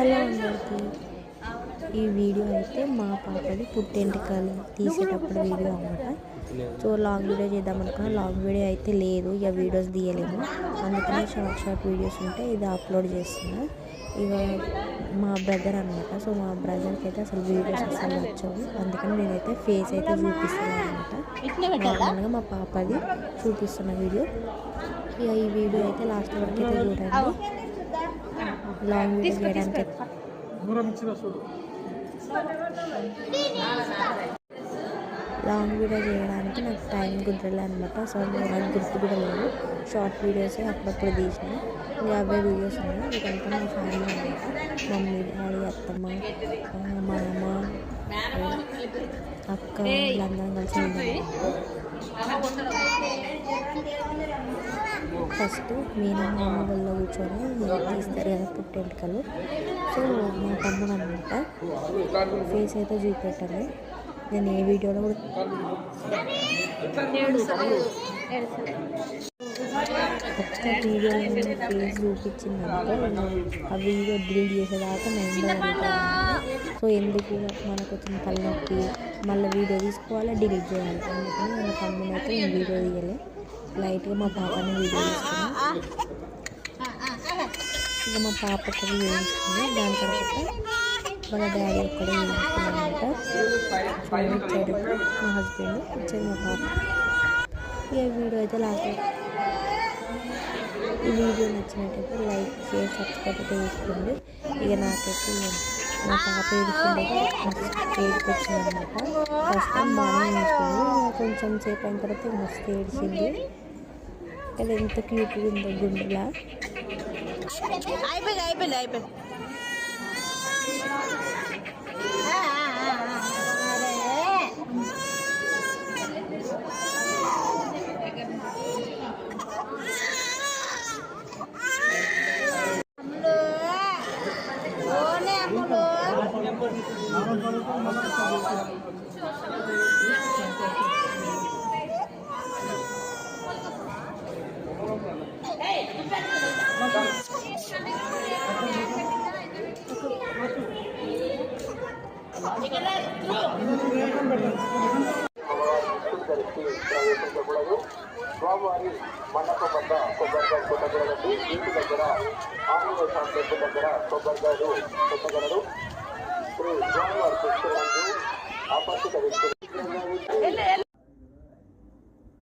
Hello అందరికీ. ఈ video అయితే మా పాపది పుట్టెంటుకలు తీసేటప్పుడు వీడియో అన్నమాట. సో లాంగ్ వీడియో చేద్దామనుకున్నా, లాంగ్ వీడియో అయితే లేదు, ఇక వీడియోస్ తీయలేము. అందుకని షార్ట్ వీడియోస్ ఉంటే ఇది అప్లోడ్ చేస్తున్నా. ఇక మా బ్రదర్ అనమాట. సో మా బ్రదర్కి అయితే అసలు వీడియోస్ అసలు నచ్చవు, అందుకని నేనైతే ఫేస్ అయితే చూపిస్తున్నాను అనమాట. నార్మల్గా మా పాపది చూపిస్తున్న వీడియో. ఇక ఈ వీడియో అయితే లాస్ట్ వరకు అయితే చూడండి. లాంగ్ వీడియో చేయడానికి నాకు టైం కుదరలే అనమాట. సో నాకు గుర్తు కూడా లేదు. షార్ట్ వీడియోసే అప్పుడప్పుడు తీసిన, ఇంకా అవే వీడియోస్ ఉన్నాయి. ఇదంతా మా ఫ్యామిలీ అనమాట. మమ్మీ, డాడీ, అత్తమ్మ, మా అమ్మ, అక్క, వీళ్ళందరం కలిసి ఉన్నాము. ఫస్ట్ మీనమ్మ వల్ల కూర్చొని తీస్తారు కదా పుట్టెంటుకలు. సో మా తమ్ముడు అనమాట. ఫేస్ అయితే చూపెట్టాను నేను ఏ వీడియోలో కూడా. ఒక్క వీడియోలో నేను ఫేస్ చూపించిందనుకో, ఆ వీడియో డిలీట్ చేసేదాకా నేను జరుగుతాను. సో ఎందుకు మనకు వచ్చిన తలనొప్పి, మళ్ళీ వీడియో తీసుకోవాలి, డిలీట్ చేయాలి. అందుకని మా తమ్ముడు అయితే నేను వీడియో తీయలే, లైట్గా మా పాపని వీడియో తీసుకున్నాను. ఇక మా పాప ఒక్కటి వేయించుకుంది, దాని తర్వాత వాళ్ళ డాడీ ఒక్కడే వేయించుకున్నామంట. చూడండి, ఇచ్చాడు మా హస్బెండ్, ఇచ్చాడు మా పాప. ఇక వీడియో అయితే లాస్ట్. ఈ వీడియో నచ్చినట్టయితే లైక్, షేర్, సబ్స్క్రైబ్ అయితే చేసుకోండి. ఇక నాకైతే మా పాప ఏడుస్తుండగా ఏడుపు వచ్చిందనమాట. ఫస్ట్ టైం బాగానే వేసుకుంది, కొంచెం సేపు అయిన తర్వాత మస్తు ఏడిచింది. అది ఎంత క్యూట్గా ఉందో గుండెలా. అయిపోయింది. స్వామివారి మండపం వద్ద కొబ్బరికాయ కొట్టగలదు. ఇంటి దగ్గర ఆంజనేయ స్వామి టెంపుల్ దగ్గర కొబ్బరికాయలు కొట్టగలరు. శ్రీ స్వామివారి ఆపత్తిక వ్యక్తులు